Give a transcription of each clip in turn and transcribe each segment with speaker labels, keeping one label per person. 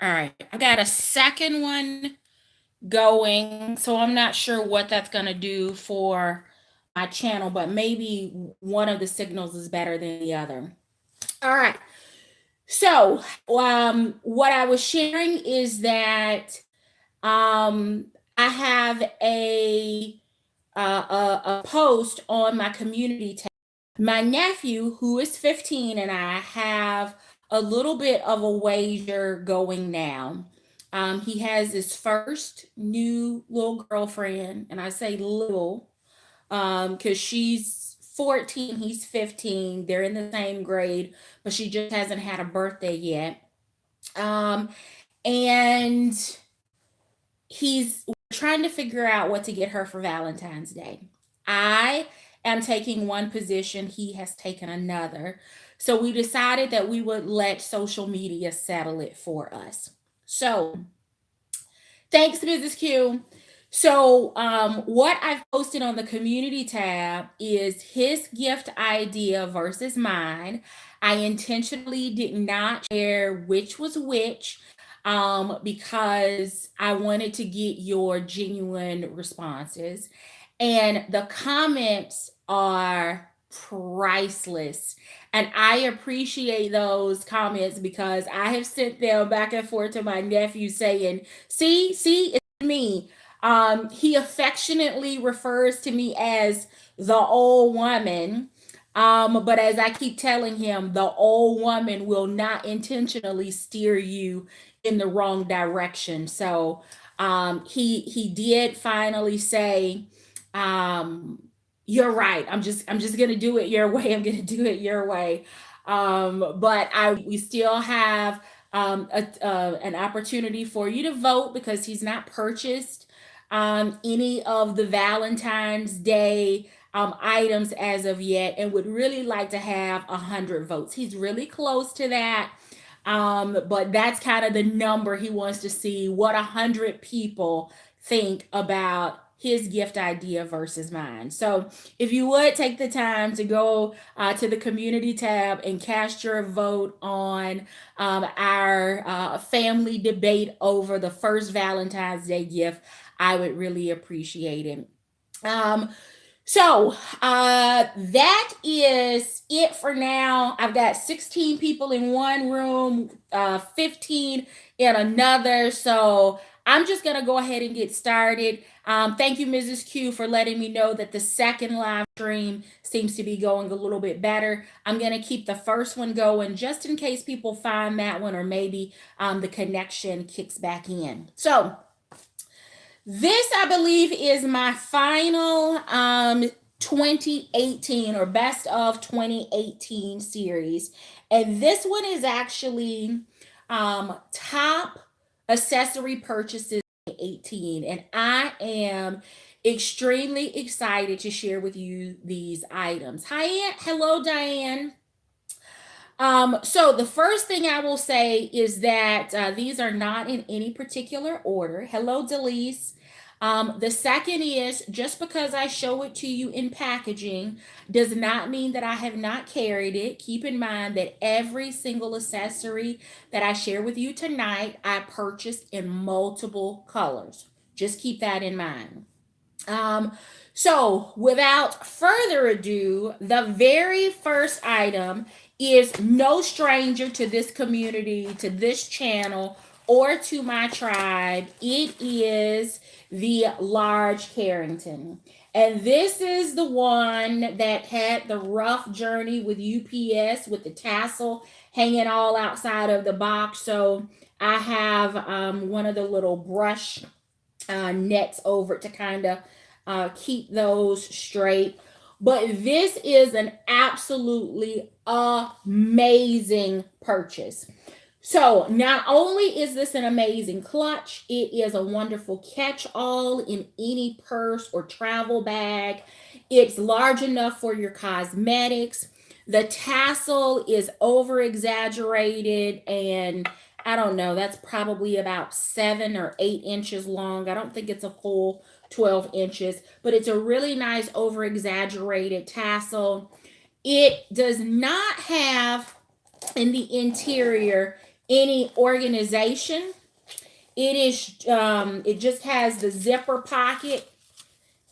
Speaker 1: All right, I got a second one going, so I'm not sure what that's going to do for my channel, but maybe one of the signals is better than the other. All right. So, what I was sharing is that I have a post on my community tab. My nephew, who is 15, and I have a little bit of a wager going now. He has his first new little girlfriend, and I say little because she's 14, he's 15. They're in the same grade, but she just hasn't had a birthday yet. Um, and he's trying to figure out what to get her for Valentine's Day. I am taking one position, he has taken another. So we decided that we would let social media settle it for us. So thanks, Mrs. Q. So, what I've posted on the community tab is his gift idea versus mine. I intentionally did not share which was which because I wanted to get your genuine responses. And the comments are priceless. And I appreciate those comments because I have sent them back and forth to my nephew saying, see, it's me. He affectionately refers to me as the old woman. But as I keep telling him, the old woman will not intentionally steer you in the wrong direction. So he did finally say, you're right. I'm just gonna do it your way. I'm gonna do it your way. But I we still have an opportunity for you to vote because he's not purchased any of the Valentine's Day items as of yet, and would really like to have 100 votes. He's really close to that. But that's kind of the number he wants to see what 100 people think about his gift idea versus mine. So if you would take the time to go to the community tab and cast your vote on our family debate over the first Valentine's Day gift, I would really appreciate it. Um, so that is it for now. I've got 16 people in one room, 15 in another. So I'm just going to go ahead and get started. Thank you, Mrs. Q, for letting me know that the second live stream seems to be going a little bit better. I'm going to keep the first one going just in case people find that one, or maybe the connection kicks back in. So this, I believe, is my final 2018 or best of 2018 series. And this one is actually top accessory purchases 18. And I am extremely excited to share with you these items. Hi, hello, Diane. So the first thing I will say is that these are not in any particular order. Hello, Delise. The second is just because I show it to you in packaging does not mean that I have not carried it. Keep in mind that every single accessory that I share with you tonight, I purchased in multiple colors. Just keep that in mind. Um, so, without further ado, the very first item is no stranger to this community, to this channel, or to my tribe. It is the large Carrington. And this is the one that had the rough journey with UPS with the tassel hanging all outside of the box. So I have one of the little brush nets over it to kind of keep those straight. But this is an absolutely amazing purchase. So, not only is this an amazing clutch, it is a wonderful catch all in any purse or travel bag. It's large enough for your cosmetics. The tassel is over exaggerated, and I don't know, that's probably about 7 or 8 inches long. I don't think it's a full 12 inches, but it's a really nice over exaggerated tassel. It does not have in the interior any organization. It just has the zipper pocket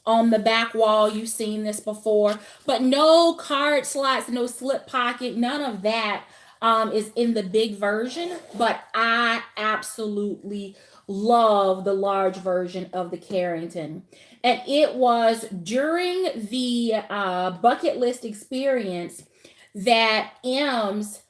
Speaker 1: on the back wall. You've seen this before, but no card slots, no slip pocket, none of that is in the big version. But I absolutely love the large version of the Carrington. And it was during the bucket list experience that Ems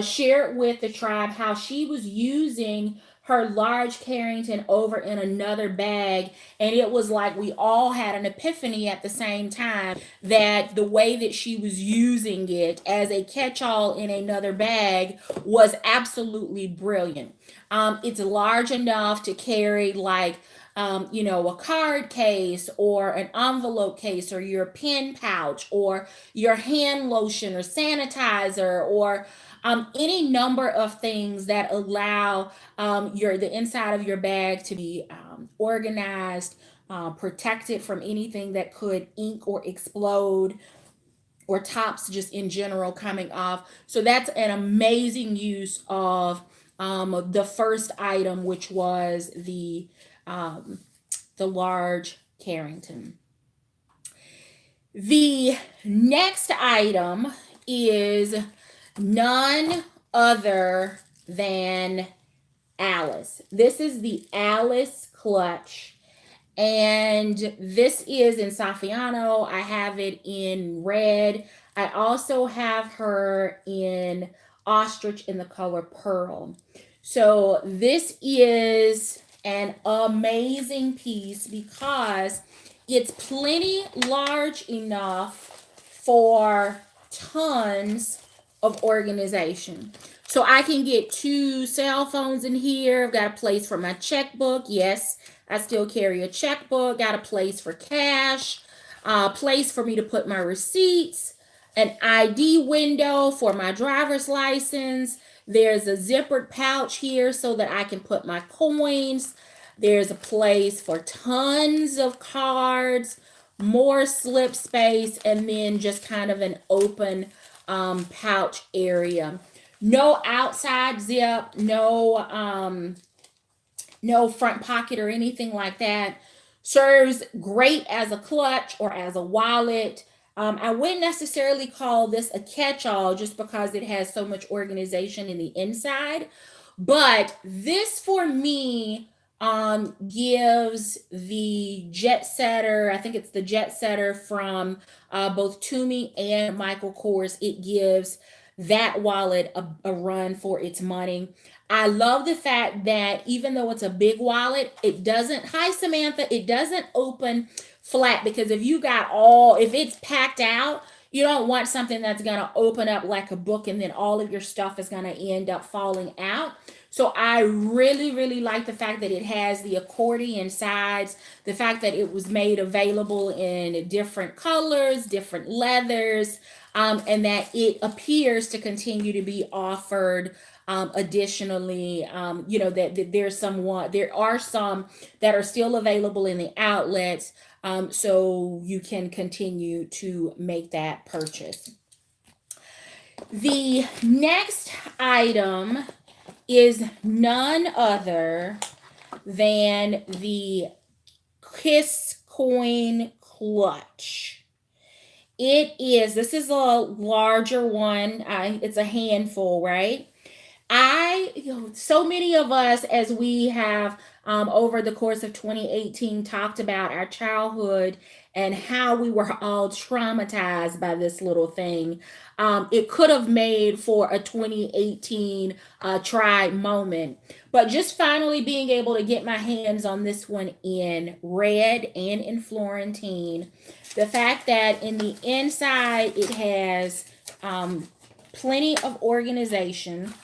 Speaker 1: shared with the tribe how she was using her large Carrington over in another bag. And it was like we all had an epiphany at the same time that the way that she was using it as a catch-all in another bag was absolutely brilliant. It's large enough to carry like a card case or an envelope case or your pen pouch or your hand lotion or sanitizer or any number of things that allow the inside of your bag to be organized, protected from anything that could ink or explode, or tops just in general coming off. So that's an amazing use of the first item, which was the large Carrington. The next item is none other than Alice. This is the Alice clutch, and this is in Saffiano. I have it in red. I also have her in Ostrich in the color pearl. So this is an amazing piece because it's plenty large enough for tons of organization. So I can get 2 cell phones in here. I've got a place for my checkbook. Yes, I still carry a checkbook. Got a place for cash, a place for me to put my receipts, an ID window for my driver's license. There's a zippered pouch here so that I can put my coins. There's a place for tons of cards, more slip space, and then just kind of an open pouch area. No outside zip, no front pocket or anything like that. Serves great as a clutch or as a wallet. I wouldn't necessarily call this a catch-all just because it has so much organization in the inside. But this for me gives the jet setter, I think it's the jet setter from both Toomey and Michael Kors. It gives that wallet a run for its money. I love the fact that even though it's a big wallet, it doesn't, hi Samantha, it doesn't open flat, because if it's packed out, you don't want something that's going to open up like a book and then all of your stuff is going to end up falling out. So I really, really like the fact that it has the accordion sides, the fact that it was made available in different colors, different leathers, and that it appears to continue to be offered additionally. That there are some that are still available in the outlets, so you can continue to make that purchase. The next item is none other than the Kiss Coin Clutch. This is a larger one. It's a handful, right? So many of us, as we have over the course of 2018 talked about our childhood and how we were all traumatized by this little thing. It could have made for a 2018 try moment, but just finally being able to get my hands on this one in red and in Florentine. The fact that in the inside it has plenty of organization.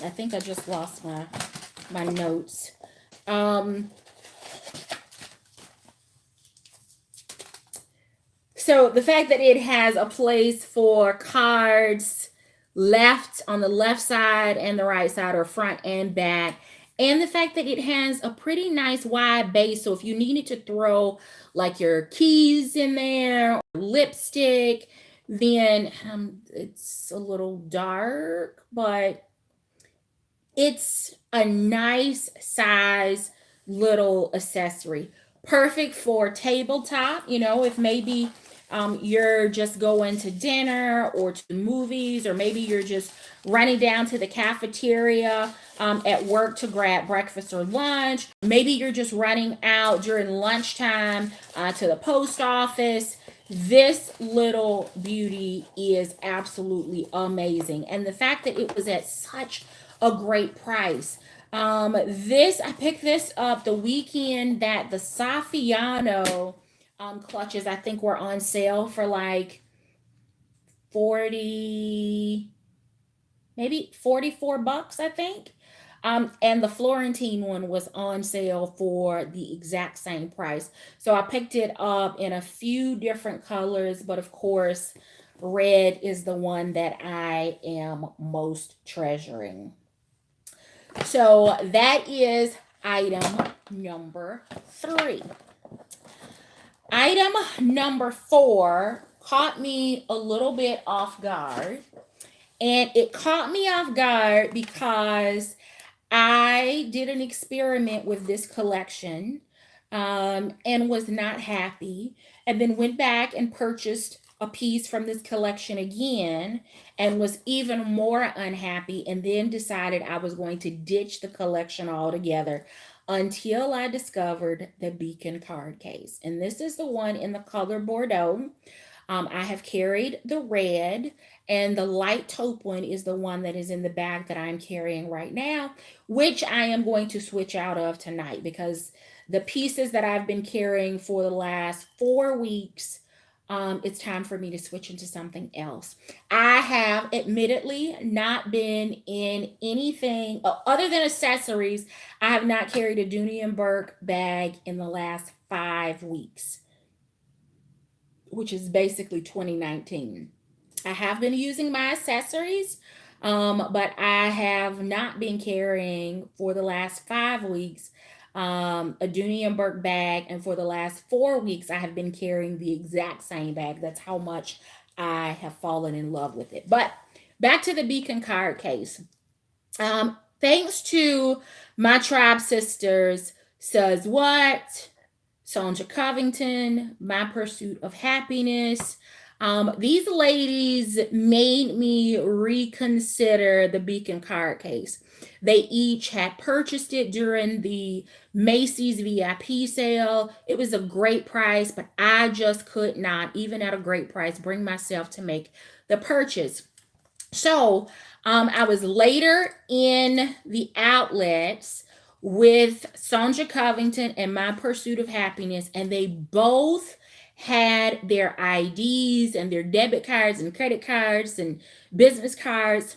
Speaker 1: I think I just lost my notes. So the fact that it has a place for cards on the left side and the right side, or front and back, and the fact that it has a pretty nice wide base. So if you needed to throw like your keys in there, or lipstick, then it's a little dark, but It's a nice size little accessory. Perfect for tabletop, if maybe you're just going to dinner or to the movies, or maybe you're just running down to the cafeteria at work to grab breakfast or lunch. Maybe you're just running out during lunchtime to the post office. This little beauty is absolutely amazing. And the fact that it was at such a great price. This I picked this up the weekend that the Saffiano clutches, I think, were on sale for like 40, maybe $44, I think. And the Florentine one was on sale for the exact same price. So I picked it up in a few different colors, but of course, red is the one that I am most treasuring. So that is item number 3. Item number 4 caught me a little bit off guard. And it caught me off guard because I did an experiment with this collection and was not happy, and then went back and purchased a piece from this collection again and was even more unhappy, and then decided I was going to ditch the collection altogether until I discovered the Beacon card case. And this is the one in the color Bordeaux. I have carried the red, and the light taupe one is the one that is in the bag that I'm carrying right now, which I am going to switch out of tonight because the pieces that I've been carrying for the last 4 weeks, it's time for me to switch into something else. I have admittedly not been in anything other than accessories. I have not carried a Dooney and Bourke bag in the last 5 weeks, which is basically 2019. I have been using my accessories, but I have not been carrying for the last 5 weeks a Dooney and Bourke bag, and for the last 4 weeks, I have been carrying the exact same bag. That's how much I have fallen in love with it. But back to the Beacon card case. Thanks to my tribe sisters, Says What, Sonja Covington, My Pursuit of Happiness. These ladies made me reconsider the Beacon card case. They each had purchased it during the Macy's VIP sale. It was a great price, but I just could not, even at a great price, bring myself to make the purchase. So I was later in the outlets with Sonja Covington and My Pursuit of Happiness, and they both had their IDs and their debit cards and credit cards and business cards.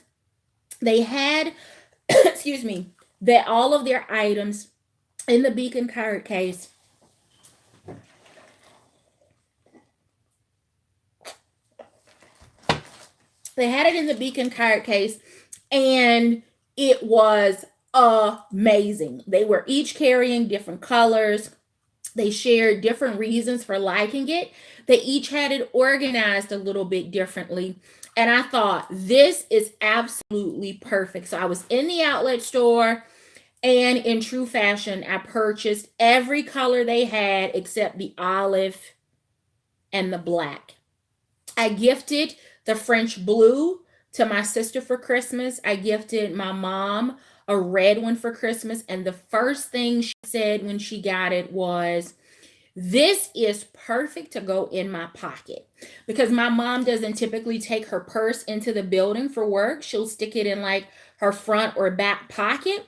Speaker 1: They had, excuse me, that all of their items in the Beacon card case. They had it in the Beacon card case, and it was amazing. They were each carrying different colors. They shared different reasons for liking it. They each had it organized a little bit differently. And I thought, this is absolutely perfect. So I was in the outlet store, and in true fashion, I purchased every color they had except the olive and the black. I gifted the French blue to my sister for Christmas. I gifted my mom a red one for Christmas. And the first thing she said when she got it was, this is perfect to go in my pocket, because my mom doesn't typically take her purse into the building for work. She'll stick it in like her front or back pocket.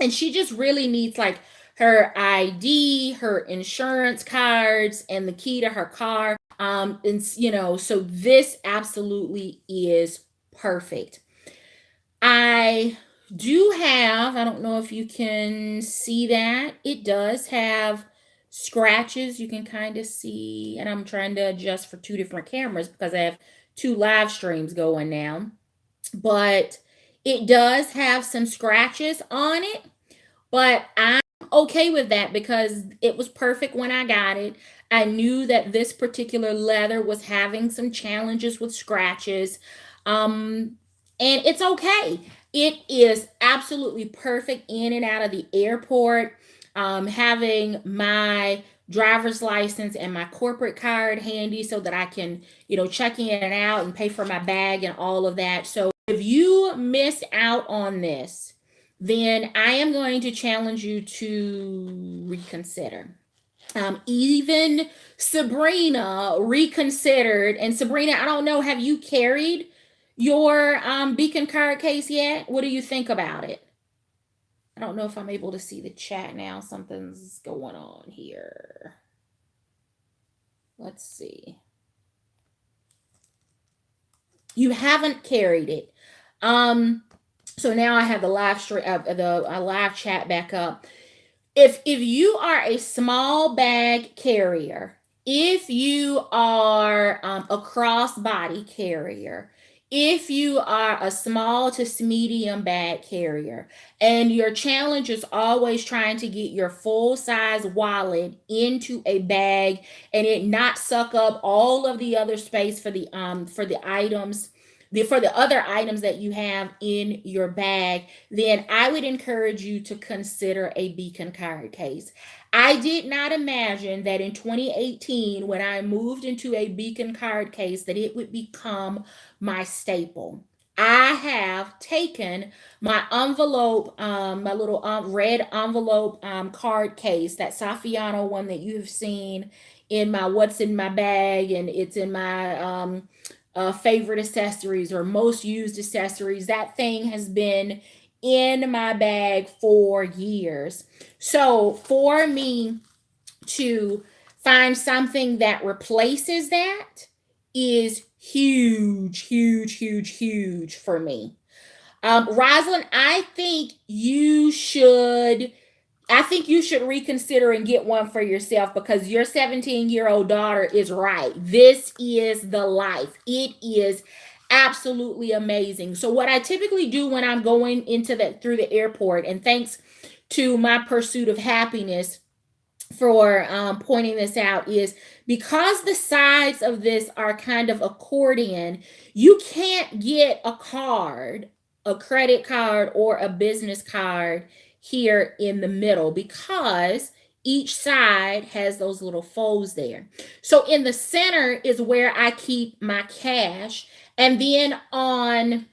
Speaker 1: And she just really needs like her ID, her insurance cards, and the key to her car. So this absolutely is perfect. I don't know if you can see that. It does have scratches. You can kind of see, and I'm trying to adjust for 2 different cameras because I have 2 live streams going now. But it does have some scratches on it, but I'm okay with that because it was perfect when I got it. I knew that this particular leather was having some challenges with scratches. And it's okay. It is absolutely perfect in and out of the airport. Having my driver's license and my corporate card handy so that I can, check in and out and pay for my bag and all of that. So if you missed out on this, then I am going to challenge you to reconsider. Even Sabrina reconsidered. And Sabrina, I don't know, have you carried your beacon card case yet? What do you think about it? I don't know if I'm able to see the chat now. Something's going on here. Let's see. You haven't carried it. So now I have the live stream, the live chat back up. If you are a small bag carrier, if you are a crossbody carrier, if you are a small to medium bag carrier, and your challenge is always trying to get your full size wallet into a bag and it not suck up all of the other space for the items, for the other items that you have in your bag, then I would encourage you to consider a beacon card case. I did not imagine that in 2018, when I moved into a beacon card case, that it would become my staple. I have taken my envelope, my little red envelope card case, that Saffiano one that you've seen in my What's in My Bag, and it's in my favorite accessories or most used accessories. That thing has been in my bag for years. So for me to find something that replaces that is huge, huge, huge, huge for me. Rosalind, I think you should reconsider and get one for yourself, because your 17-year-old daughter is right. This is the life. It is absolutely amazing. So what I typically do when I'm going through the airport, and thanks to My Pursuit of Happiness for pointing this out, is because the sides of this are kind of accordion, you can't get a card, a credit card or a business card here in the middle, because each side has those little folds there. So in the center is where I keep my cash, and then on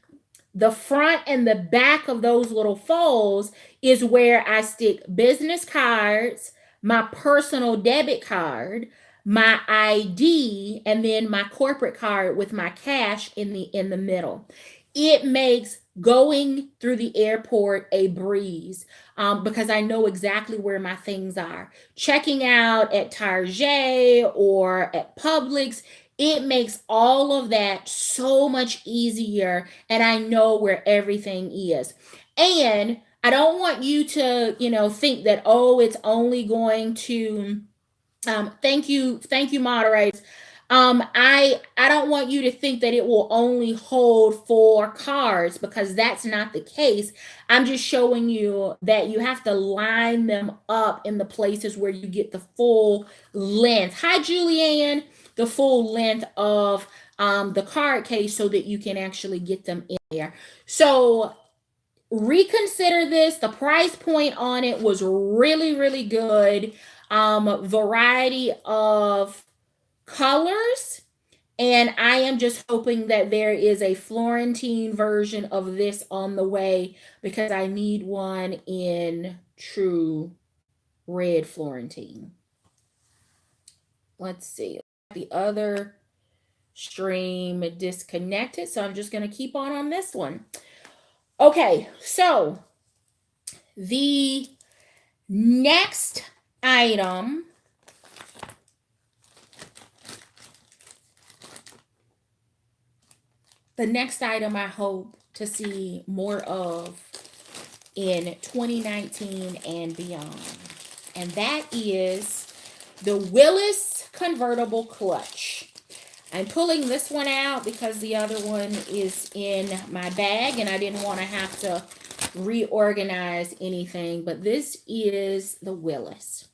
Speaker 1: the front and the back of those little folds is where I stick business cards, my personal debit card, my ID, and then my corporate card with my cash in the middle. It makes going through the airport a breeze, because I know exactly where my things are. Checking out at Target or at Publix, it makes all of that so much easier, and I know where everything is. And I don't want you to, think that, oh, it's only going to, thank you, moderators. I don't want you to think that it will only hold 4 cards, because that's not the case. I'm just showing you that you have to line them up in the places where you get the full length. Hi, Julianne. The full length of the card case, so that you can actually get them in there. So reconsider this. The price point on it was really, really good. Variety of colors, and I am just hoping that there is a Florentine version of this on the way, because I need one in true red Florentine. Let's see. The other stream disconnected, so I'm just going to keep on this one. Okay, so the next item I hope to see more of in 2019 and beyond, and that is the Willis convertible clutch. I'm pulling this one out because the other one is in my bag and I didn't want to have to reorganize anything, but this is the Willis.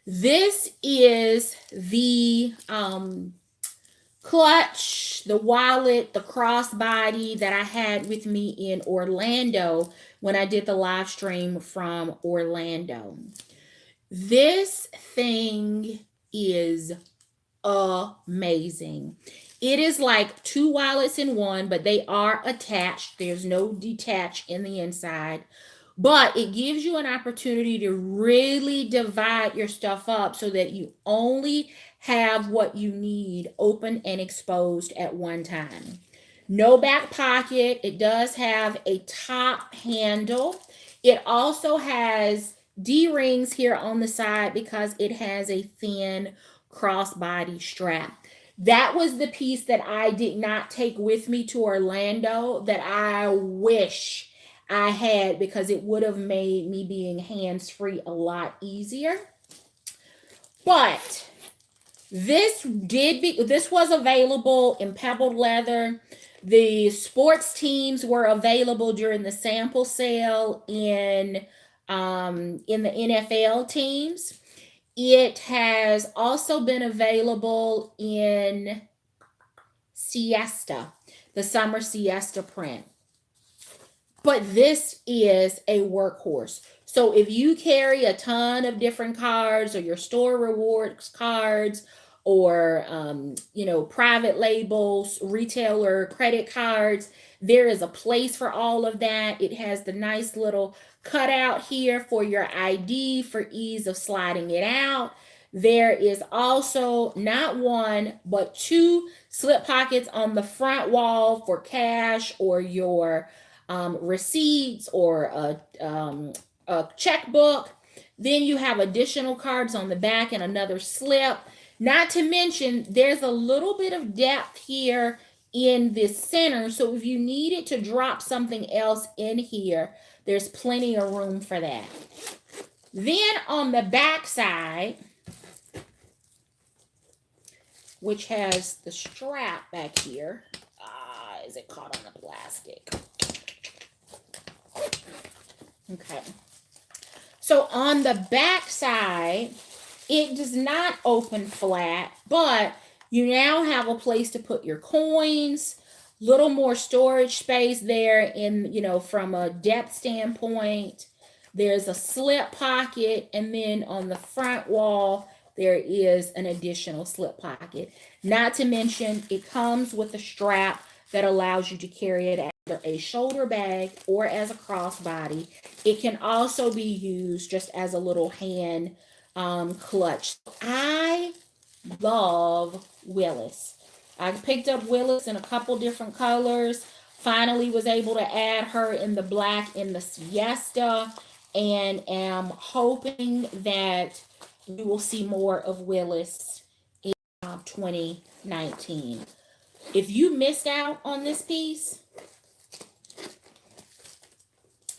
Speaker 1: This is the clutch, the wallet, the crossbody that I had with me in Orlando when I did the live stream from Orlando. This thing is amazing. It is like two wallets in one, but they are attached. There's no detach in the inside. But it gives you an opportunity to really divide your stuff up so that you only have what you need open and exposed at one time. No back pocket. It does have a top handle. It also has D-rings here on the side because it has a thin crossbody strap. That was the piece that I did not take with me to Orlando that I wish I had, because it would have made me being hands-free a lot easier. But this was available in pebbled leather. The sports teams were available during the sample sale in the NFL teams. It has also been available in siesta, the summer siesta print. But this is a workhorse. So if you carry a ton of different cards, or your store rewards cards, or private labels, retailer credit cards, there is a place for all of that. It has the nice little cutout here for your ID for ease of sliding it out. There is also not one, but two slip pockets on the front wall for cash or your receipts or a checkbook. Then you have additional cards on the back and another slip. Not to mention, there's a little bit of depth here in this center. So if you needed to drop something else in here, there's plenty of room for that. Then on the back side, which has the strap back here, is it caught on the plastic? Okay. So on the back side, it does not open flat, but you now have a place to put your coins, little more storage space there in, from a depth standpoint. There's a slip pocket, and then on the front wall, there is an additional slip pocket. Not to mention, it comes with a strap that allows you to carry it as a shoulder bag or as a crossbody. It can also be used just as a little hand clutch. I love Willis. I picked up Willis in a couple different colors. Finally was able to add her in the black in the siesta, and am hoping that we will see more of Willis in 2019. If you missed out on this piece,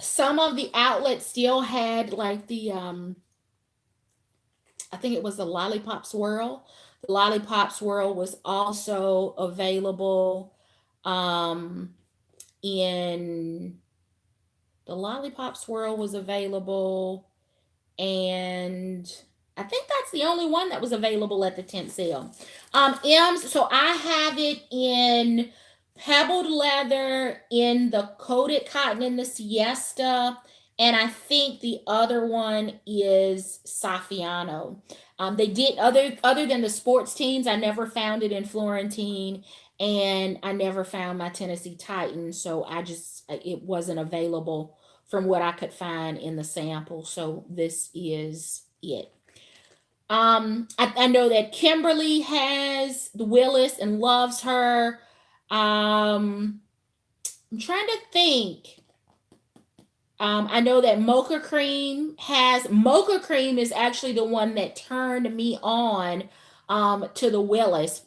Speaker 1: some of the outlets still had like the I think it was the lollipop swirl. The lollipop swirl was also available in the lollipop swirl was available, and I think that's the only one that was available at the tent sale. M's, so I have it in pebbled leather, in the coated cotton in the siesta, and I think the other one is Saffiano. They did other than the sports teams, I never found it in Florentine, and I never found my Tennessee Titan, so it wasn't available from what I could find in the sample. So this is it. I know that Kimberly has the Willis and loves her. I'm trying to think. I know that Mocha Cream is actually the one that turned me on to the Willis.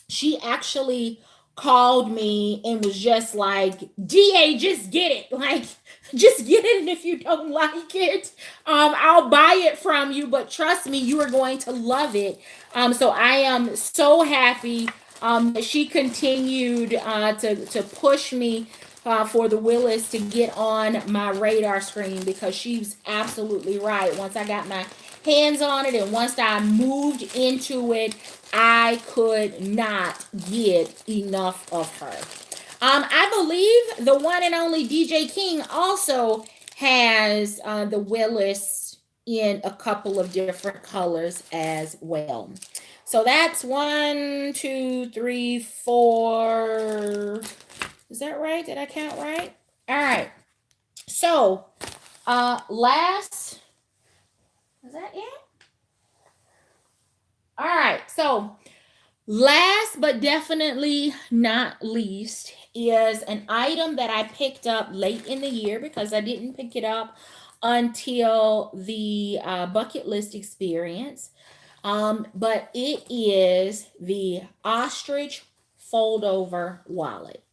Speaker 1: She actually called me and was just like, DA, just get it. Like, just get it. And if you don't like it, I'll buy it from you. But trust me, you are going to love it. So I am so happy that she continued to push me for the Willis to get on my radar screen, because she's absolutely right. Once I got my hands on it, and once I moved into it, I could not get enough of her. I believe the one and only DJ King also has the Willis in a couple of different colors as well. So that's 1, 2, 3, 4. Is that right? Did I count right? All right. So, last, is that it? All right. So, last but definitely not least is an item that I picked up late in the year because I didn't pick it up until the bucket list experience. But it is the Ostrich fold over wallet.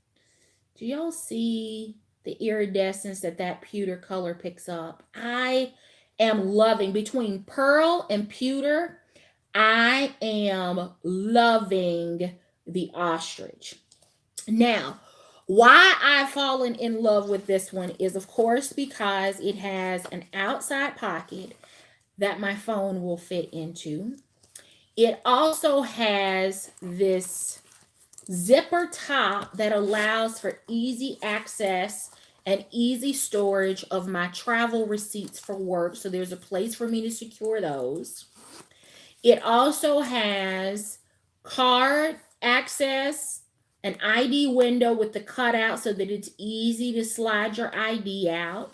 Speaker 1: Do y'all see the iridescence that pewter color picks up? I am loving, between pearl and pewter, I am loving the Ostrich. Now, why I've fallen in love with this one is, of course, because it has an outside pocket that my phone will fit into. It also has this zipper top that allows for easy access and easy storage of my travel receipts for work. So there's a place for me to secure those. It also has card access, an ID window with the cutout so that it's easy to slide your ID out.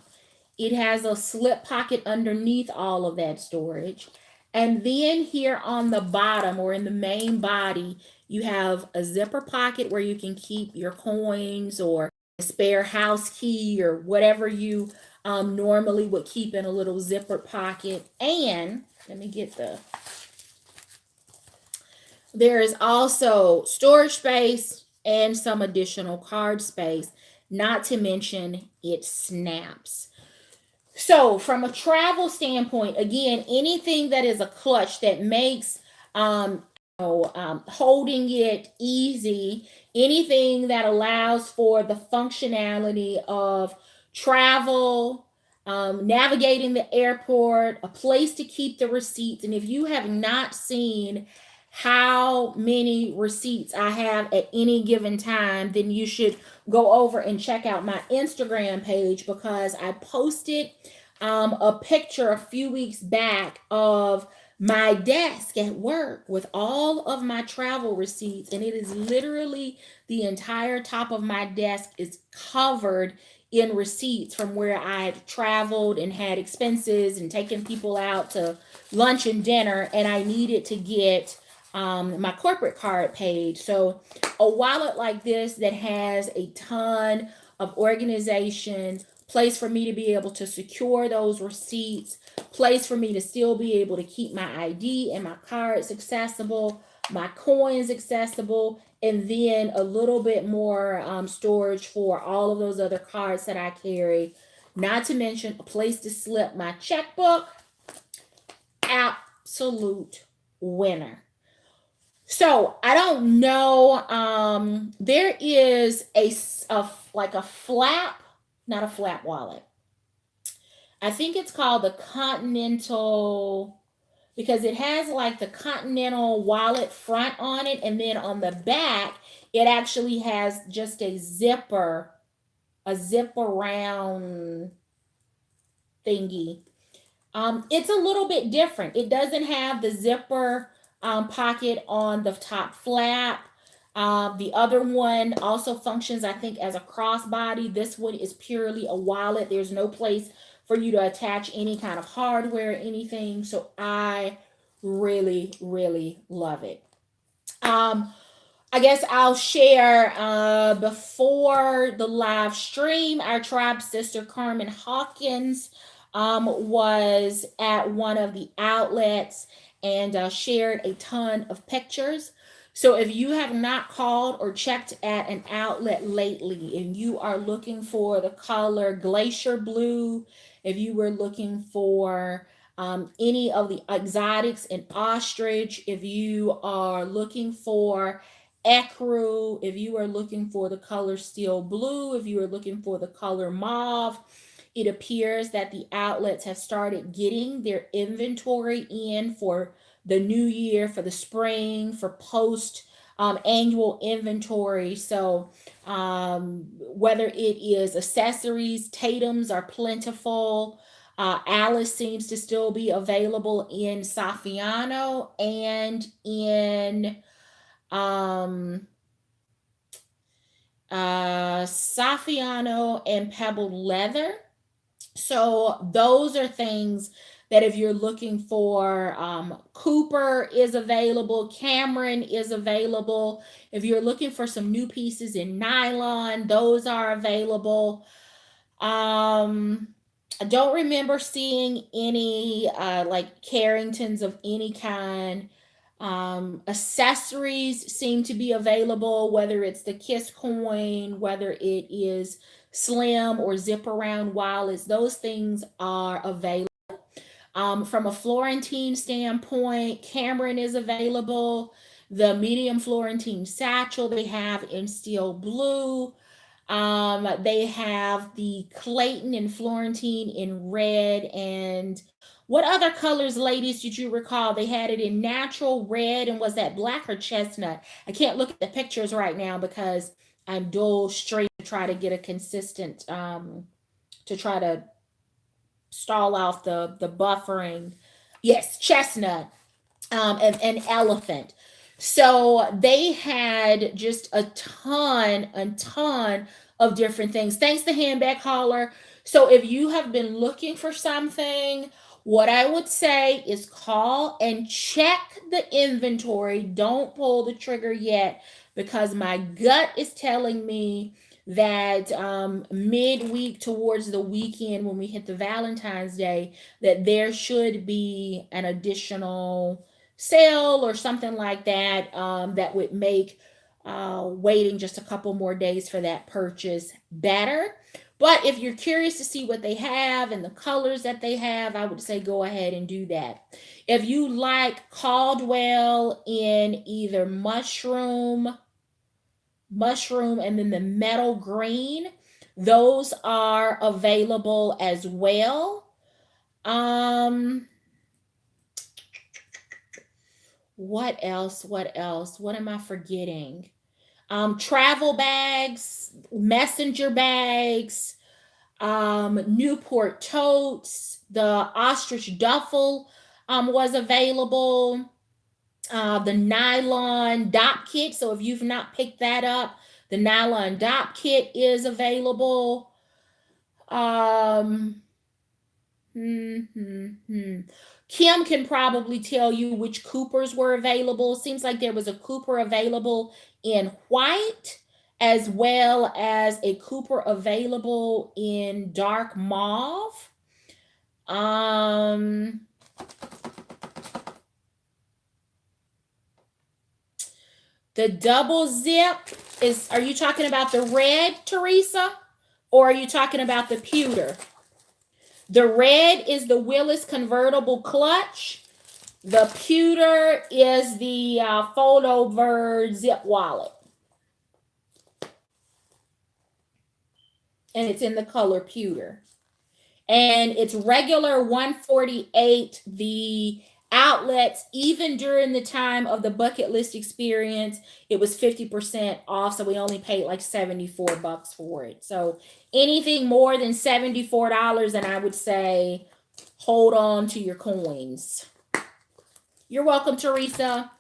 Speaker 1: It has a slip pocket underneath all of that storage. And then here on the bottom, or in the main body, you have a zipper pocket where you can keep your coins or a spare house key or whatever you normally would keep in a little zipper pocket. And let me get there is also storage space and some additional card space, not to mention it snaps. So from a travel standpoint, again, anything that is a clutch that makes holding it easy, anything that allows for the functionality of travel, navigating the airport, a place to keep the receipts. And if you have not seen how many receipts I have at any given time, then you should go over and check out my Instagram page, because I posted a picture a few weeks back of my desk at work with all of my travel receipts, and it is literally the entire top of my desk is covered in receipts from where I had traveled and had expenses and taken people out to lunch and dinner, and I needed to get my corporate card paid. So a wallet like this that has a ton of organization, place for me to be able to secure those receipts, place for me to still be able to keep my ID and my cards accessible, my coins accessible, and then a little bit more storage for all of those other cards that I carry, not to mention a place to slip my checkbook. Absolute winner. So I don't know. There is a flap, not a flap wallet. I think it's called the Continental, because it has like the Continental wallet front on it, and then on the back it actually has just a zip around thingy. It's a little bit different. It doesn't have the zipper pocket on the top flap. The other one also functions, I think, as a crossbody. This one is purely a wallet. There's no place for you to attach any kind of hardware or anything. So I really, really love it. I guess I'll share before the live stream, our tribe sister Carmen Hawkins was at one of the outlets and shared a ton of pictures. So if you have not called or checked at an outlet lately and you are looking for the color glacier blue, if you were looking for any of the exotics in Ostrich, if you are looking for ecru, if you are looking for the color steel blue, if you are looking for the color mauve, It appears that the outlets have started getting their inventory in for the new year, for the spring, for post annual inventory. So whether it is accessories, Tatum's are plentiful. Alice seems to still be available in Saffiano and in Saffiano and pebbled leather. So those are things that if you're looking for, Cooper is available, Cameron is available. If you're looking for some new pieces in nylon, those are available. I don't remember seeing any like Carringtons of any kind. Accessories seem to be available, whether it's the Kiss coin, whether it is slim or zip around wallets, those things are available. From a Florentine standpoint, Cameron is available. The medium Florentine satchel they have in steel blue. They have the Clayton and Florentine in red. And what other colors, ladies, did you recall? They had it in natural red, and was that black or chestnut? I can't look at the pictures right now because I'm dual straight to try to get a consistent, to try to stall off the buffering. Yes, chestnut, and elephant. So they had just a ton of different things. Thanks to Handbag Hauler. So if you have been looking for something, what I would say is call and check the inventory. Don't pull the trigger yet, because my gut is telling me that midweek towards the weekend, when we hit the Valentine's Day, that there should be an additional sale or something like that, that would make waiting just a couple more days for that purchase better. But if you're curious to see what they have and the colors that they have, I would say go ahead and do that. If you like Caldwell in either mushroom, and then the metal green, those are available as well. What else? What am I forgetting? Travel bags, messenger bags, Newport totes, the Ostrich duffel was available. The nylon dot kit. So if you've not picked that up, the nylon dot kit is available. Kim can probably tell you which Coopers were available. Seems like there was a Cooper available in white, as well as a Cooper available in dark mauve. The double zip are you talking about the red, Teresa? Or are you talking about the pewter? The red is the Willis convertible clutch. The pewter is the fold over zip wallet. And it's in the color pewter. And it's regular $148. The outlets, even during the time of the bucket list experience, it was 50% off. So we only paid like $74 for it. So anything more than $74, and I would say hold on to your coins. You're welcome, Teresa.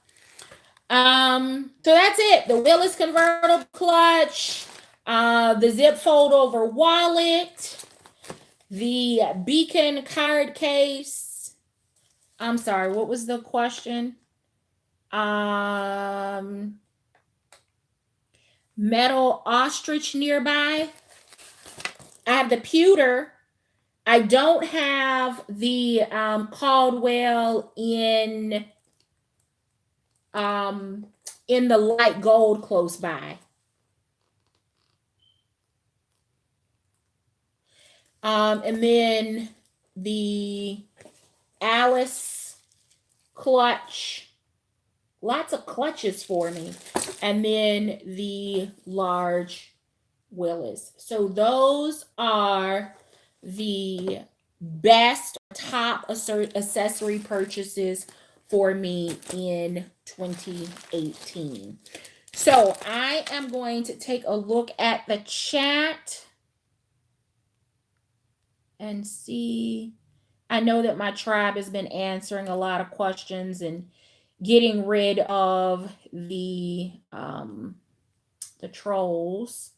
Speaker 1: So that's it. The Willis convertible clutch, the zip fold over wallet, the Beacon card case. I'm sorry, what was the question? Metal Ostrich nearby. I have the pewter. I don't have the Caldwell in the light gold close by. And then the Alice clutch, lots of clutches for me, and then the large Willis. So those are the best top accessory purchases for me in 2018. So I am going to take a look at the chat and see. I know that my tribe has been answering a lot of questions and getting rid of the trolls.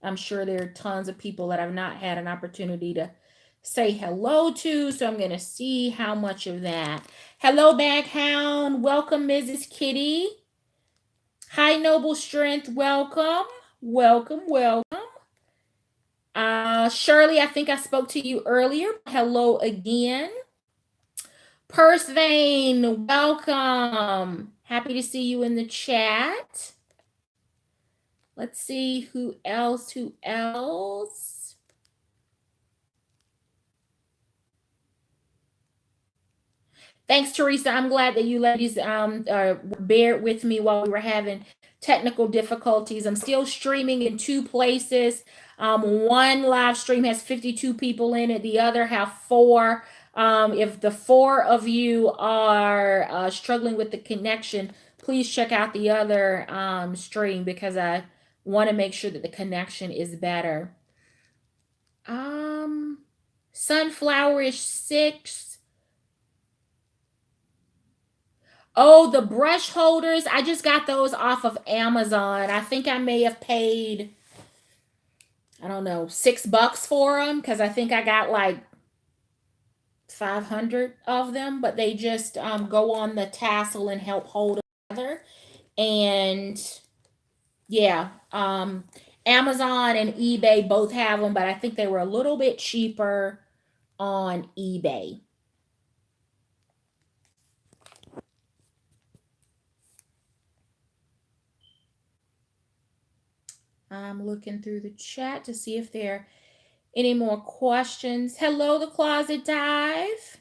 Speaker 1: I'm sure there are tons of people that I've not had an opportunity to say hello to, so I'm going to see how much of that. Hello, Baghound. Welcome, Mrs. Kitty. Hi, Noble Strength. Welcome. Welcome, welcome. Shirley, I think I spoke to you earlier. Hello again. Purse Vein, welcome. Happy to see you in the chat. Let's see who else. Thanks, Teresa. I'm glad that you ladies bear with me while we were having technical difficulties. I'm still streaming in 2 places. One live stream has 52 people in it. The other have 4. If the 4 of you are struggling with the connection, please check out the other stream because I want to make sure that the connection is better. Sunflowerish 6. Oh, the brush holders. I just got those off of Amazon. I think I may have paid, I don't know, $6 for them because I think I got like 500 of them, but they just go on the tassel and help hold it together. And yeah, Amazon and eBay both have them, but I think they were a little bit cheaper on eBay. I'm looking through the chat to see if there are any more questions. Hello, the Closet Dive.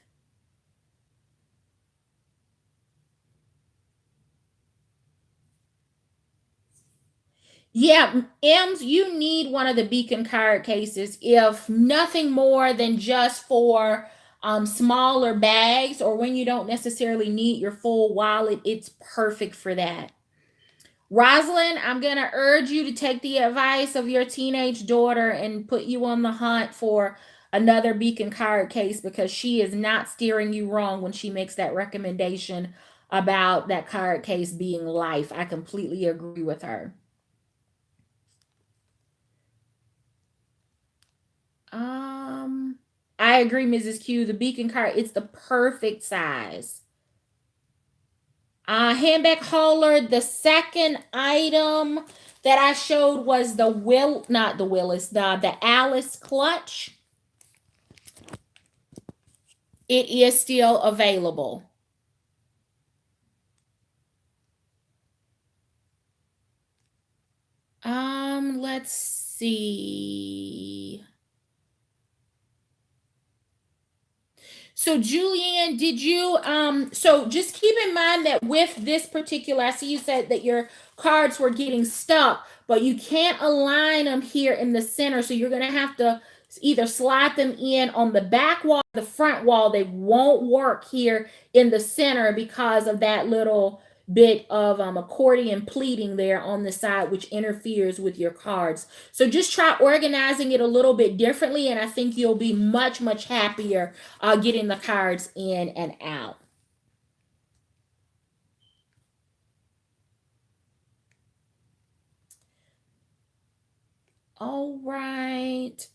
Speaker 1: Yeah, Ems, you need one of the beacon card cases, if nothing more than just for smaller bags or when you don't necessarily need your full wallet. It's perfect for that. Rosalind, I'm going to urge you to take the advice of your teenage daughter and put you on the hunt for another beacon card case because she is not steering you wrong when she makes that recommendation about that card case being life. I completely agree with her. I agree, Mrs. Q. The beacon card, it's the perfect size. Handbag hauler, the second item that I showed was the Willis, the Alice clutch. It is still available. Let's see. So Julianne, did you so just keep in mind that with this particular, I see you said that your cards were getting stuck, but you can't align them here in the center. So you're going to have to either slide them in on the back wall, the front wall. They won't work here in the center because of that little bit of accordion pleating there on the side, which interferes with your cards. So just try organizing it a little bit differently, and I think you'll be much, much happier getting the cards in and out. All right.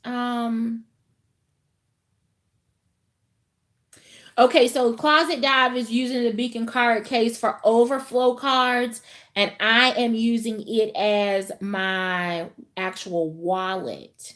Speaker 1: Okay, so Closet Dive is using the beacon card case for overflow cards, and I am using it as my actual wallet.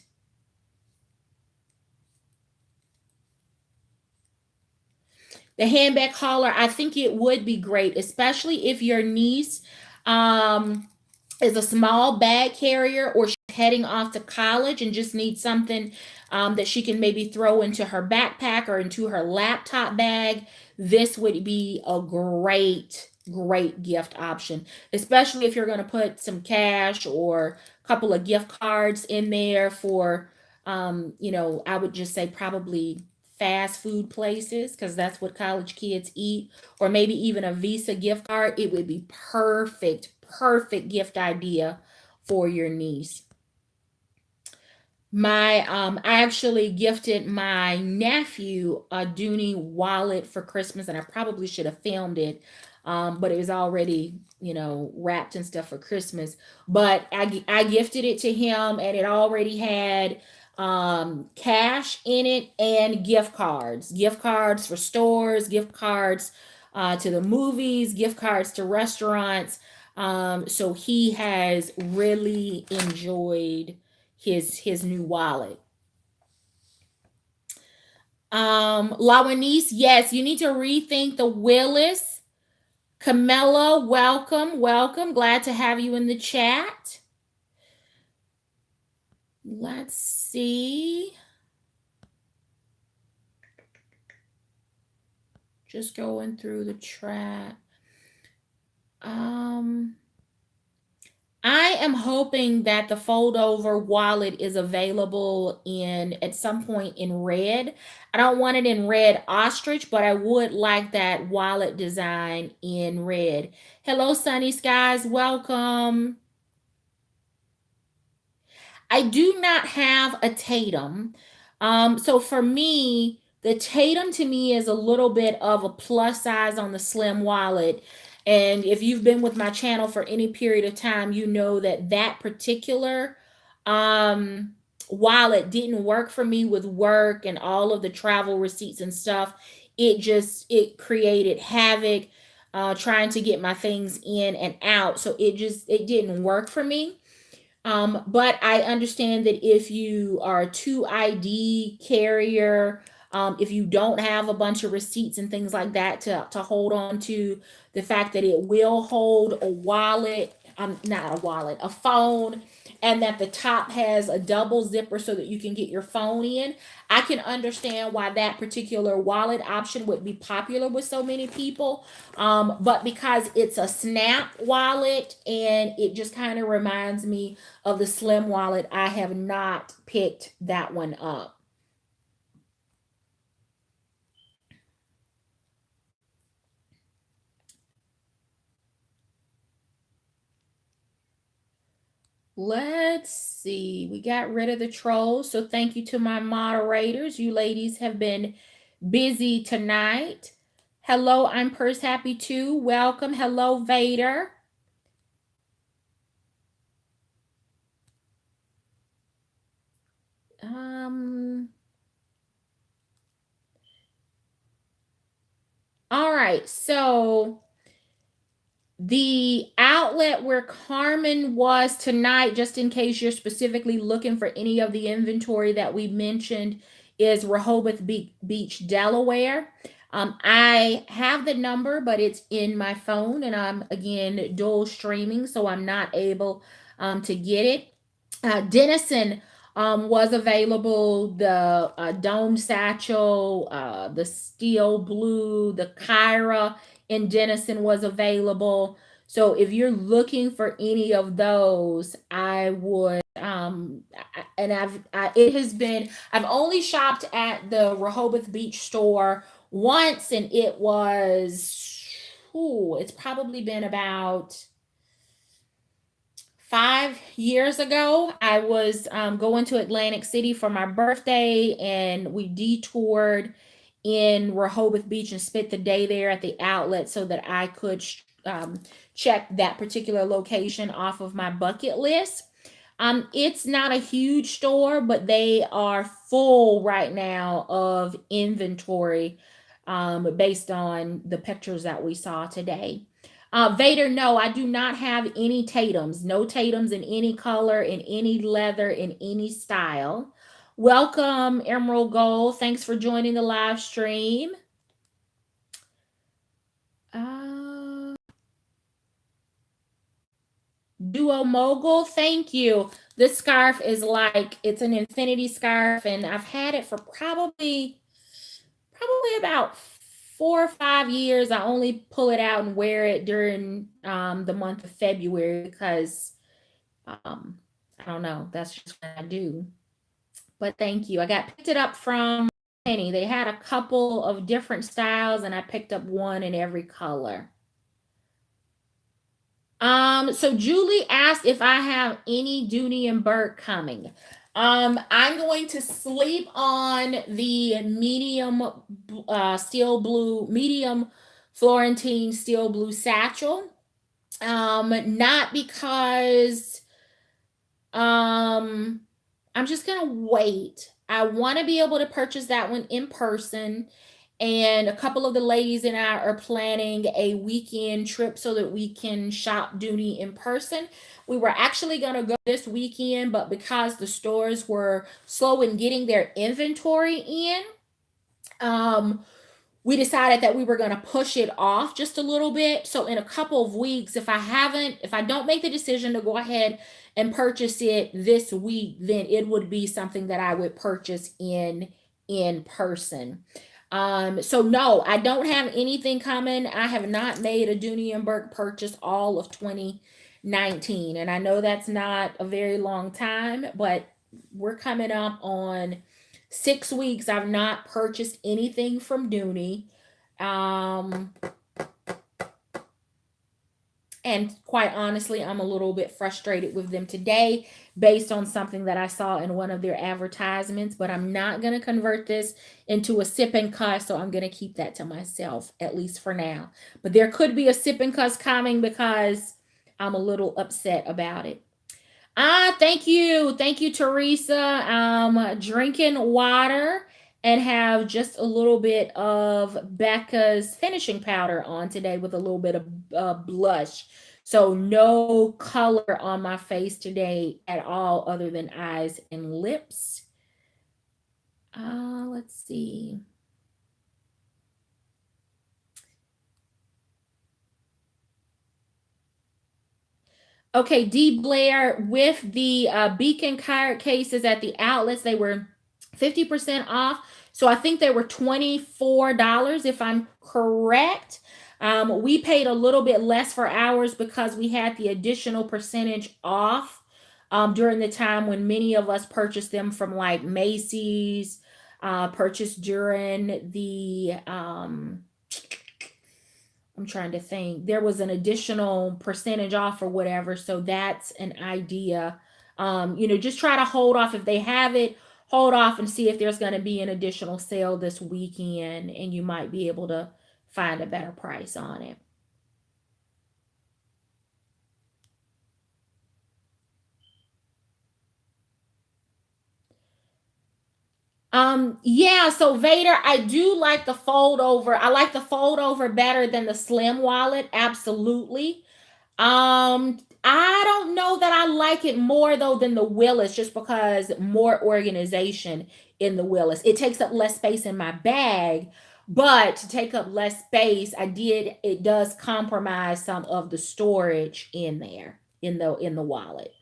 Speaker 1: The handbag hauler, I think it would be great, especially if your niece is a small bag carrier or she's heading off to college and just needs something that she can maybe throw into her backpack or into her laptop bag. This would be a great gift option, especially if you're going to put some cash or a couple of gift cards in there for I would just say probably fast food places because that's what college kids eat, or maybe even a Visa gift card. It would be perfect gift idea for your niece. I actually gifted my nephew a Dooney wallet for Christmas, and I probably should have filmed it, but it was already, wrapped and stuff for Christmas. But I gifted it to him, and it already had cash in it and gift cards for stores, gift cards to the movies, gift cards to restaurants. So he has really enjoyed his new wallet. Lawanice, yes, you need to rethink the Willis. Camilla, welcome. Glad to have you in the chat. Let's see. Just going through the chat. I am hoping that the fold over wallet is available at some point in red. I don't want it in red ostrich, but I would like that wallet design in red. Hello, Sunny Skies. Welcome. I do not have a Tatum. So for me, the Tatum to me is a little bit of a plus size on the slim wallet. And if you've been with my channel for any period of time, you know that particular wallet didn't work for me with work and all of the travel receipts and stuff. It created havoc trying to get my things in and out. So it didn't work for me. But I understand that if you are a 2ID carrier, if you don't have a bunch of receipts and things like that to hold on to, the fact that it will hold a wallet, not a wallet, a phone, and that the top has a double zipper so that you can get your phone in, I can understand why that particular wallet option would be popular with so many people. But because it's a snap wallet and it just kind of reminds me of the slim wallet, I have not picked that one up. Let's see. We got rid of the trolls. So thank you to my moderators. You ladies have been busy tonight. Hello, I'm Purse Happy too. Welcome. Hello, Vader. All right. So the outlet where Carmen was tonight, just in case you're specifically looking for any of the inventory that we mentioned, is Rehoboth Beach, Delaware. I have the number, but it's in my phone, and I'm again dual streaming, so I'm not able to get it. Denison was available. The dome satchel, the steel blue, the Kyra in Denison was available. So if you're looking for any of those, I would and I've only shopped at the Rehoboth Beach store once, and it's probably been about 5 years ago. I was going to Atlantic City for my birthday, and we detoured in Rehoboth Beach and spent the day there at the outlet so that I could check that particular location off of my bucket list. It's not a huge store, but they are full right now of inventory based on the pictures that we saw today. Vader, no, I do not have any Tatums. No Tatums in any color, in any leather, in any style. Welcome, Emerald Gold. Thanks for joining the live stream. Duo Mogul, thank you. This scarf is it's an infinity scarf, and I've had it for probably about 4 or 5 years. I only pull it out and wear it during the month of February because I don't know, that's just what I do. But thank you. Picked it up from Penny. They had a couple of different styles, and I picked up one in every color. So Julie asked if I have any Dooney and Bourke coming. I'm going to sleep on the medium steel blue, medium Florentine steel blue satchel. Not because I'm just gonna wait. I want to be able to purchase that one in person. And a couple of the ladies and I are planning a weekend trip so that we can shop Dooney in person. We were actually going to go this weekend, but because the stores were slow in getting their inventory in, we decided that we were going to push it off just a little bit. So in a couple of weeks, if I don't make the decision to go ahead and purchase it this week, then it would be something that I would purchase in person. So no, I don't have anything coming. I have not made a Dooney and Bourke purchase all of 2019. And I know that's not a very long time, but we're coming up on 6 weeks. I've not purchased anything from Dooney. And quite honestly, I'm a little bit frustrated with them today based on something that I saw in one of their advertisements, but I'm not going to convert this into a sip and cuss, so I'm going to keep that to myself, at least for now. But there could be a sip and cuss coming because I'm a little upset about it. Thank you. Thank you, Teresa. Drinking water and have just a little bit of Becca's finishing powder on today with a little bit of blush. So no color on my face today at all other than eyes and lips. Let's see. Okay, D. Blair, with the Beacon card cases at the outlets, they were 50% off. So I think they were $24 if I'm correct. We paid a little bit less for ours because we had the additional percentage off during the time when many of us purchased them from like Macy's, purchased during the I'm trying to think. There was an additional percentage off or whatever. So that's an idea. Just try to hold off if they have it, hold off and see if there's going to be an additional sale this weekend and you might be able to find a better price on it. Yeah, so Vader, I do like the fold over. I like the fold over better than the slim wallet. Absolutely. I don't know that I like it more though than the Willis, just because more organization in the Willis. It takes up less space in my bag, but to take up less space, it does compromise some of the storage in there in the wallet.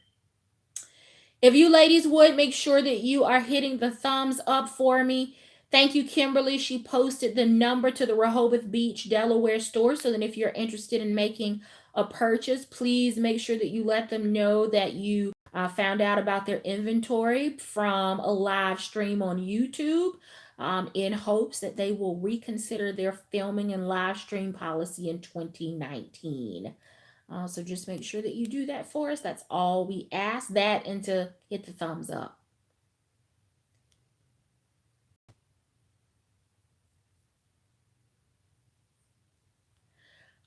Speaker 1: If you ladies would make sure that you are hitting the thumbs up for me. Thank you, Kimberly. She posted the number to the Rehoboth Beach, Delaware store. So then if you're interested in making a purchase, please make sure that you let them know that you found out about their inventory from a live stream on YouTube, in hopes that they will reconsider their filming and live stream policy in 2019. So just make sure that you do that for us. That's all we ask. That and to hit the thumbs up.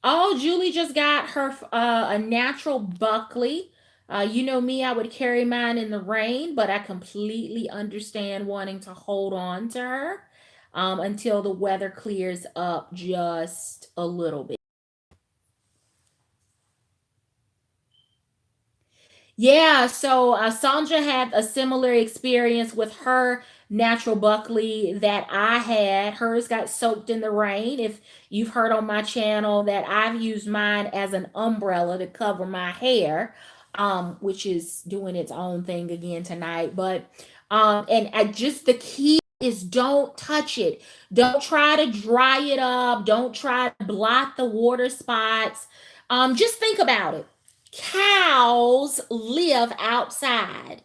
Speaker 1: Oh, Julie just got her a natural Buckley. You know me, I would carry mine in the rain, but I completely understand wanting to hold on to her until the weather clears up just a little bit. Yeah, so Sandra had a similar experience with her natural Buckley that I had. Hers got soaked in the rain. If you've heard on my channel that I've used mine as an umbrella to cover my hair, which is doing its own thing again tonight. But and I just the key is don't touch it. Don't try to dry it up. Don't try to blot the water spots. Just think about it. Cows live outside.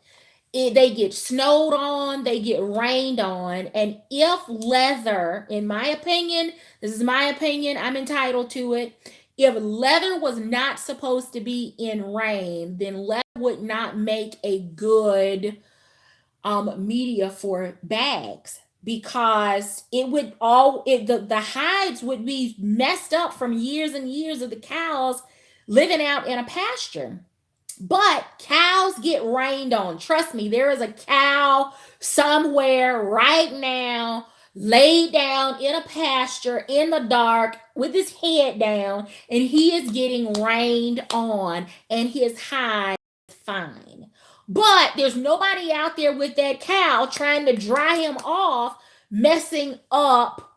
Speaker 1: they get snowed on, they get rained on. And if leather, in my opinion, this is my opinion, I'm entitled to it. If leather was not supposed to be in rain, then leather would not make a good media for bags, because it would all the hides would be messed up from years and years of the cows living out in a pasture. But cows get rained on. Trust me, there is a cow somewhere right now laid down in a pasture in the dark with his head down, and he is getting rained on, and his hide is fine. But there's nobody out there with that cow trying to dry him off, messing up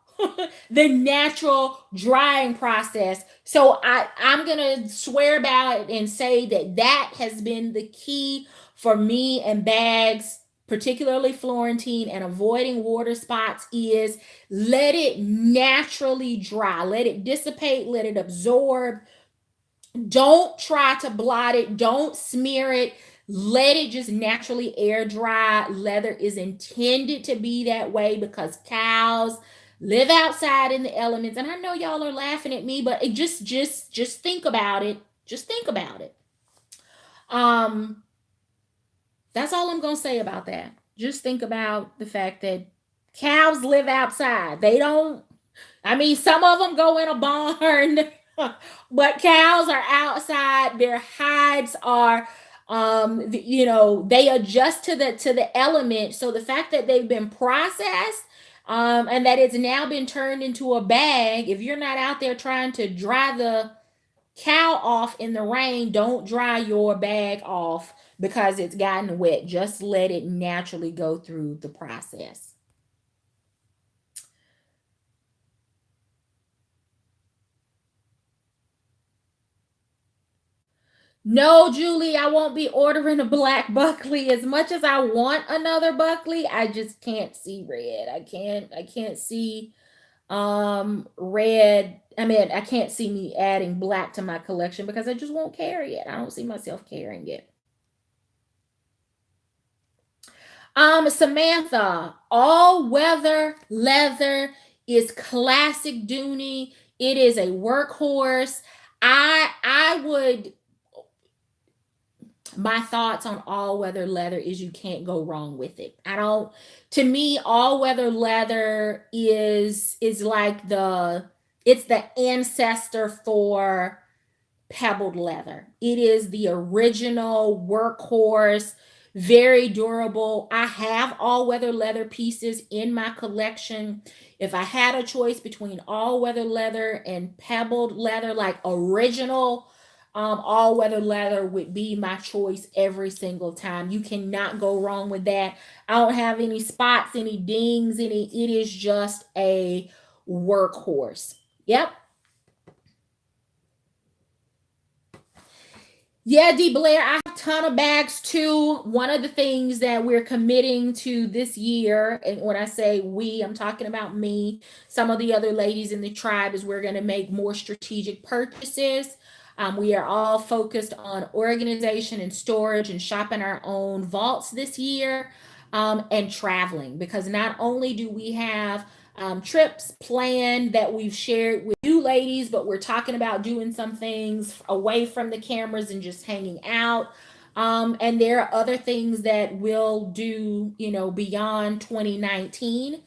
Speaker 1: the natural drying process. So I'm gonna swear by it and say that that has been the key for me and bags, particularly Florentine, and avoiding water spots, is let it naturally dry, let it dissipate, let it absorb. Don't try to blot it, don't smear it. Let it just naturally air dry. Leather is intended to be that way because cows live outside in the elements. And I know y'all are laughing at me, but it just think about it. Just think about it. Um that's all I'm going to say about that. Just think about the fact that cows live outside. They don't, I mean, some of them go in a barn, but cows are outside. Their hides are, they adjust to the element. So the fact that they've been processed, and that it's now been turned into a bag. If you're not out there trying to dry the cow off in the rain, don't dry your bag off because it's gotten wet. Just let it naturally go through the process. No, Julie, I won't be ordering a black Buckley. As much as I want another Buckley, I just can't see red. I can't see red. I mean, I can't see me adding black to my collection because I just won't carry it. I don't see myself carrying it. Samantha, all weather leather is classic Dooney. It is a workhorse. I would, my thoughts on all weather leather is you can't go wrong with it. I don't, to me, all weather leather is like it's the ancestor for pebbled leather. It is the original workhorse, very durable. I have all weather leather pieces in my collection. If I had a choice between all weather leather and pebbled leather, like original all weather leather would be my choice every single time. You cannot go wrong with that. I don't have any spots, any dings, it is just a workhorse. Yep. Yeah, D. Blair, I have a ton of bags too. One of the things that we're committing to this year, and when I say we, I'm talking about me, some of the other ladies in the tribe, is we're going to make more strategic purchases. We are all focused on organization and storage and shopping our own vaults this year, and traveling, because not only do we have trips planned that we've shared with you ladies, but we're talking about doing some things away from the cameras and just hanging out. And there are other things that we'll do, beyond 2019.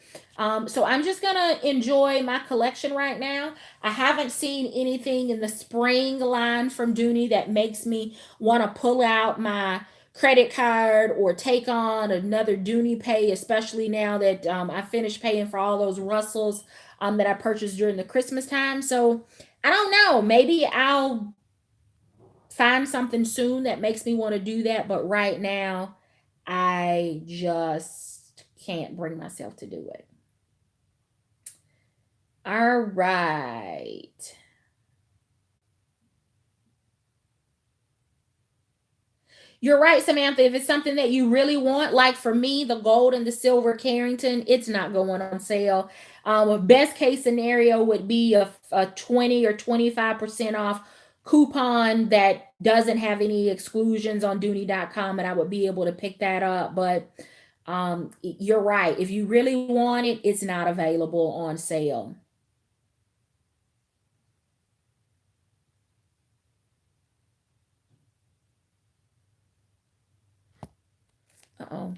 Speaker 1: So I'm just gonna enjoy my collection right now. I haven't seen anything in the spring line from Dooney that makes me want to pull out my credit card or take on another Dooney pay, especially now that I finished paying for all those Russells that I purchased during the Christmas time. So I don't know. Maybe I'll find something soon that makes me want to do that. But right now, I just can't bring myself to do it. All right. You're right, Samantha. If it's something that you really want, like for me, the gold and the silver Carrington, it's not going on sale. A best case scenario would be a 20 or 25% off coupon that doesn't have any exclusions on Dooney.com, and I would be able to pick that up. But you're right. If you really want it, it's not available on sale. Uh-oh.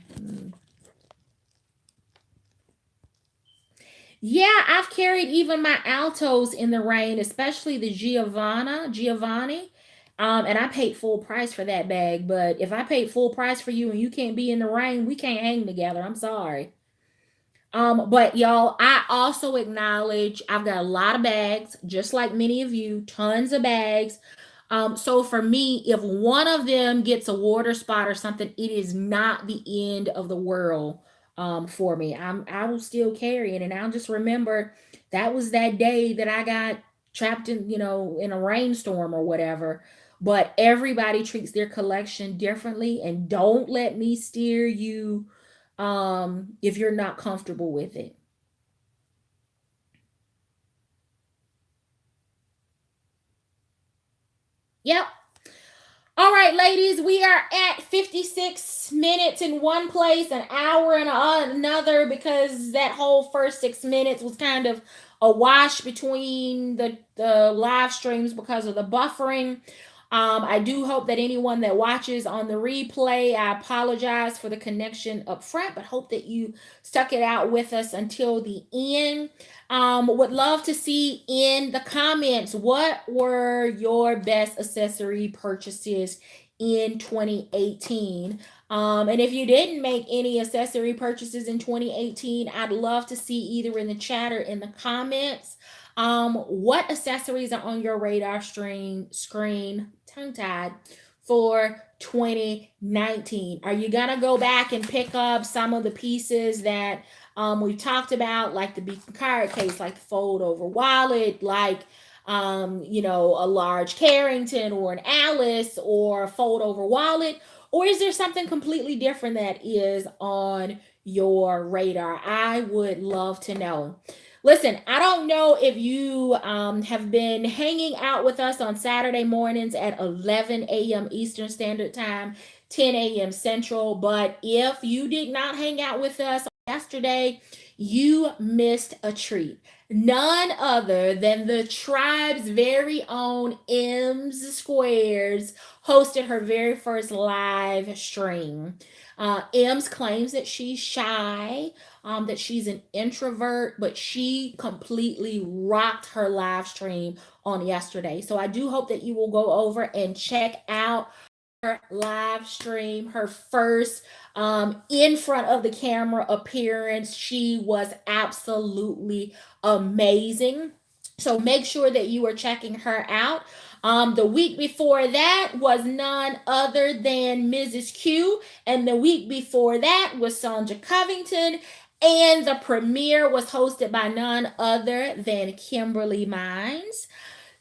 Speaker 1: Yeah, I've carried even my altos in the rain, especially the Giovanni. And I paid full price for that bag. But if I paid full price for you and you can't be in the rain, we can't hang together. I'm sorry. But y'all, I also acknowledge I've got a lot of bags, just like many of you, tons of bags. So for me, if one of them gets a water spot or something, it is not the end of the world for me. I will still carry it, and I'll just remember that was that day that I got trapped in, in a rainstorm or whatever. But everybody treats their collection differently, and don't let me steer you if you're not comfortable with it. Yep. All right, ladies, we are at 56 minutes in one place, an hour in another, because that whole first 6 minutes was kind of a wash between the live streams because of the buffering. I do hope that anyone that watches on the replay, I apologize for the connection up front, but hope that you stuck it out with us until the end. Would love to see in the comments what were your best accessory purchases in 2018. And if you didn't make any accessory purchases in 2018, I'd love to see either in the chat or in the comments what accessories are on your radar screen tongue tied for 2019. Are you gonna go back and pick up some of the pieces that we talked about, like the beacon card case, like the fold over wallet, like a large Carrington or an Alice or a fold over wallet? Or is there something completely different that is on your radar? I would love to know. Listen, I don't know if you have been hanging out with us on Saturday mornings at 11 a.m. Eastern Standard Time, 10 a.m. Central, but if you did not hang out with us yesterday, you missed a treat. None other than the tribe's very own M's Squares hosted her very first live stream. M's claims that she's shy, that she's an introvert, but she completely rocked her live stream on yesterday. So I do hope that you will go over and check out her live stream, her first in front of the camera appearance. She was absolutely amazing. So make sure that you are checking her out. The week before that was none other than Mrs. Q, and the week before that was Sonja Covington, and the premiere was hosted by none other than Kimberly Mines.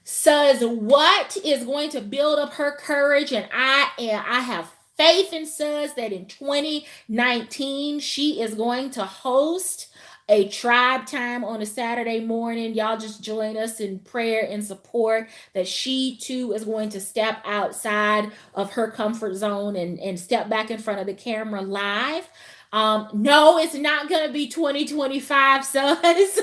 Speaker 1: Says what is going to build up her courage, and I have faith in Suz that in 2019 she is going to host a tribe time on a Saturday morning. Y'all just join us in prayer and support that she too is going to step outside of her comfort zone and step back in front of the camera live. No, it's not going to be 2025, Suz.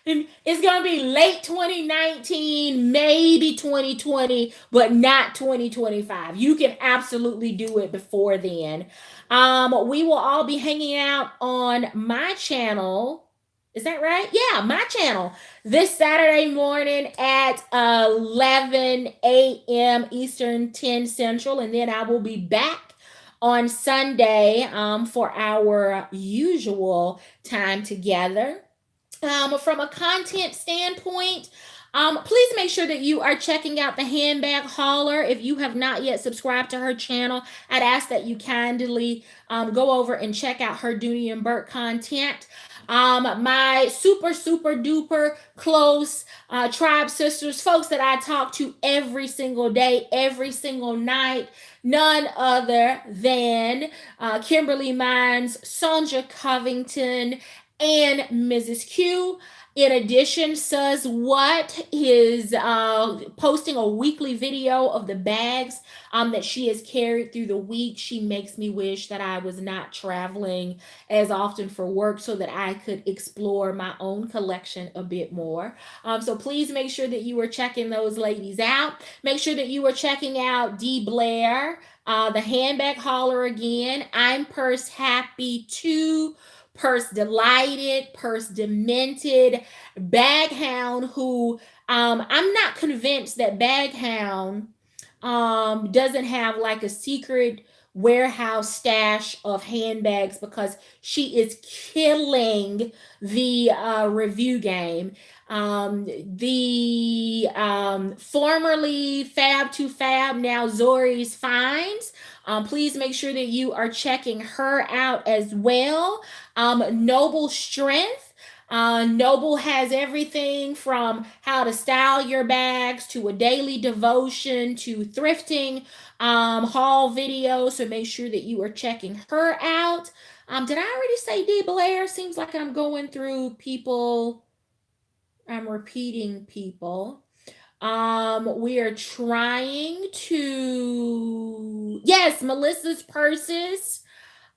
Speaker 1: It's going to be late 2019, maybe 2020, but not 2025. You can absolutely do it before then. We will all be hanging out on my channel. Is that right? Yeah, my channel this Saturday morning at 11 a.m. Eastern, 10 Central, and then I will be back on Sunday for our usual time together. From a content standpoint, please make sure that you are checking out the handbag hauler. If you have not yet subscribed to her channel, I'd ask that you kindly go over and check out her Dooney Bourke content. My super duper close tribe sisters, folks that I talk to every single day, every single night, none other than Kimberly Mines, Sonja Covington, And Mrs. Q, in addition, says what is posting a weekly video of the bags that she has carried through the week. She makes me wish that I was not traveling as often for work so that I could explore my own collection a bit more. So please make sure that you are checking those ladies out. Make sure that you are checking out D. Blair, the handbag hauler again. I'm purse happy too. Purse delighted, purse demented, bag hound who I'm not convinced that bag hound doesn't have like a secret warehouse stash of handbags because she is killing the review game. The formerly Fab to Fab, now Zori's Finds. Please make sure that you are checking her out as well. Noble Strength. Noble has everything from how to style your bags to a daily devotion to thrifting haul videos. So make sure that you are checking her out. Did I already say D. Blair? Seems like I'm going through people. I'm repeating people. We are trying to, yes, Melissa's purses.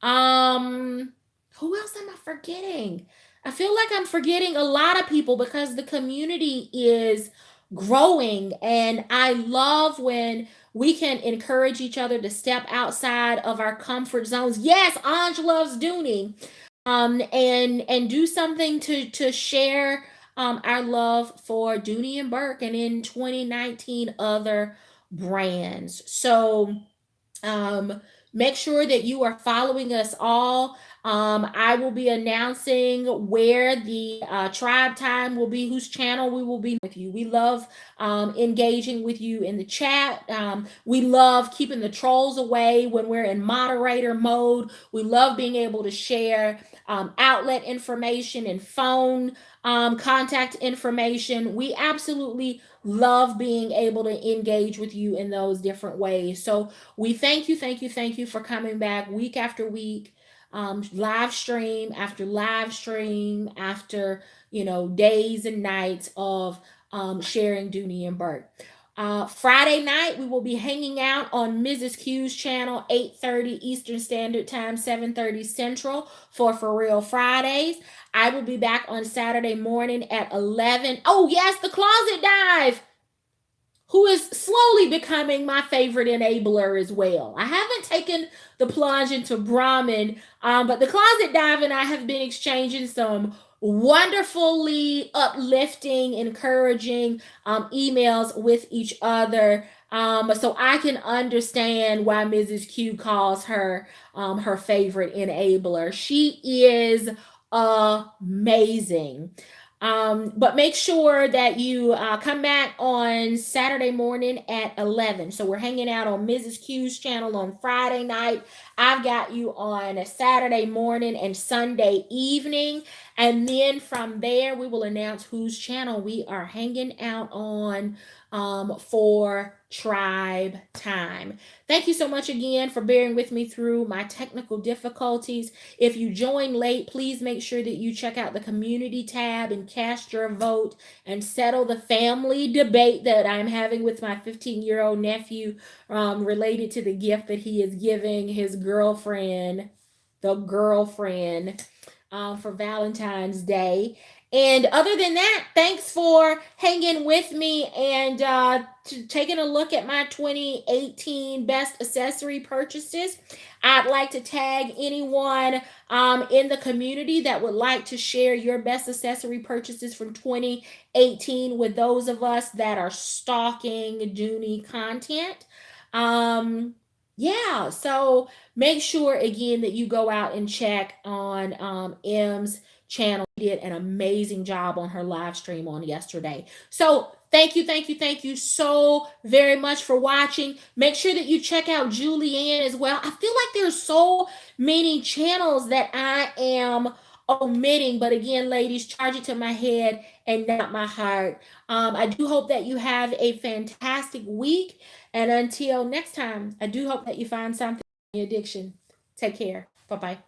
Speaker 1: Who else am I forgetting? I feel like I'm forgetting a lot of people because the community is growing, and I love when we can encourage each other to step outside of our comfort zones. Yes, Ange loves Dooney. And do something to share our love for Dooney and Bourke, and in 2019 other brands. So make sure that you are following us all. I will be announcing where the tribe time will be, whose channel we will be with you. We love engaging with you in the chat. We love keeping the trolls away when we're in moderator mode. We love being able to share outlet information and phone contact information. We absolutely love being able to engage with you in those different ways. So we thank you for coming back week after week, live stream after live stream after, days and nights of sharing Dooney and Bourke. Friday night, we will be hanging out on Mrs. Q's channel, 8:30 Eastern Standard Time, 7:30 Central for Real Fridays. I will be back on Saturday morning at 11. Oh, yes, the Closet Dive, who is slowly becoming my favorite enabler as well. I haven't taken the plunge into Brahmin, but the Closet Dive and I have been exchanging some wonderfully uplifting, encouraging emails with each other. So I can understand why Mrs. Q calls her her favorite enabler. She is amazing. But make sure that you come back on Saturday morning at 11. So we're hanging out on Mrs. Q's channel on Friday night. I've got you on a Saturday morning and Sunday evening. And then from there, we will announce whose channel we are hanging out on for tribe time. Thank you so much again for bearing with me through my technical difficulties. If you join late, please make sure that you check out the community tab and cast your vote and settle the family debate that I'm having with my 15-year-old nephew related to the gift that he is giving his girlfriend, for Valentine's Day. And other than that, thanks for hanging with me and taking a look at my 2018 best accessory purchases. I'd like to tag anyone in the community that would like to share your best accessory purchases from 2018 with those of us that are stalking Dooney content. Yeah, so make sure again that you go out and check on M's channel. She did an amazing job on her live stream on yesterday. So thank you so very much for watching. Make sure that you check out Julianne as well. I feel like there's so many channels that I am omitting, but again, ladies, charge it to my head and not my heart. I do hope that you have a fantastic week, and until next time, I do hope that you find something in your addiction. Take care. Bye-bye.